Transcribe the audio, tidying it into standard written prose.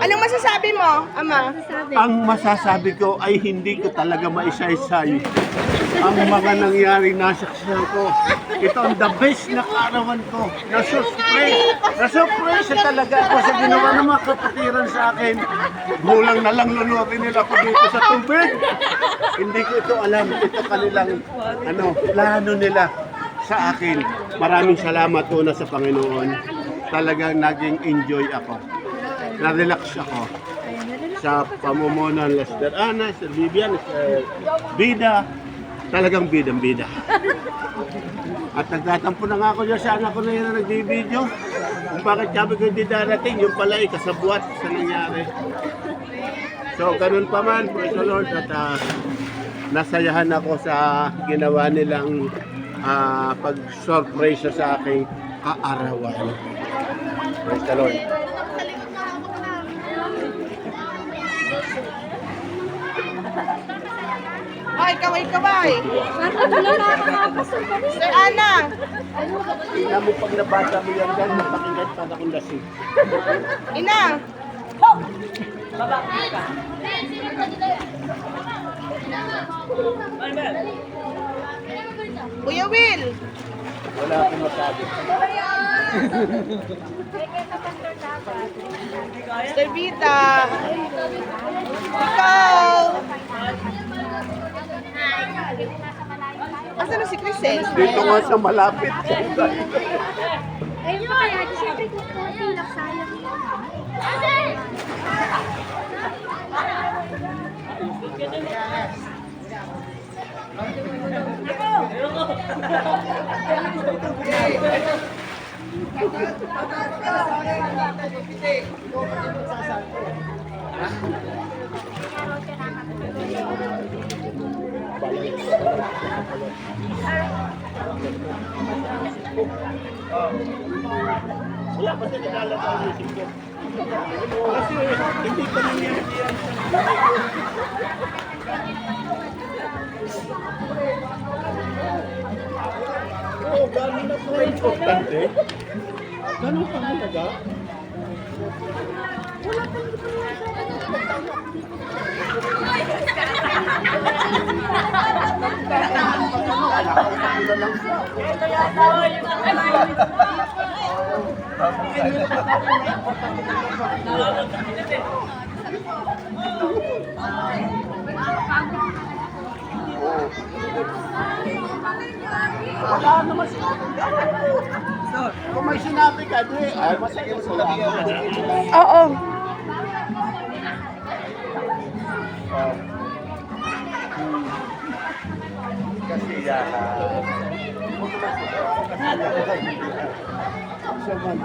Anong masasabi mo, Ama? Ang masasabi ko ay hindi ko talaga maisaysay ang mga nangyaring nasaksihan ko. Ito ang the best na kaarawan ko. Nasurprise talaga ako sa ginawa ng mga kapatiran sa akin. Gulang na lang lunukin nila ako dito sa tubig. Hindi ko ito alam. Ito kanilang plano nila sa akin. Maraming salamat una sa Panginoon. Talagang naging enjoy ako. Na-relax ako sa pamumuno ng Lester Ana, Sir Vivian, Sir Bida. Talagang bidang-bida. At nagtatampo na nga ako dyan sa anak ko na yun na nagbibideo. Kung bakit sabi ko hindi darating, yung pala ay kasabwat sa nangyari. So, ganun pa man, praise the Lord, at nasayahan ako sa ginawa nilang pag-surprise sa aking kaarawan. Praise the Lord. Ay, kaway-kaway. Sir Ana. Ina mo pag nabasa mo yan dyan, napakinggan pa na kung lasing. Ina. Kuya Will. Wala akong masabi. Sir Vita. Ikaw. Asa na si Crisel? Dito nga sa malapit. Ayun pa kaya, siyempre kung konti lang sayang yun. Wala kasi nilalata ang isip ko. Kasi hindi pa nangyari yan. Oo, gano'n na po importante. Gano'n pa talaga? Wala naman siya. Kung may sinabi ka, ay masaya sila. Oo. Kasi yan. Siya man,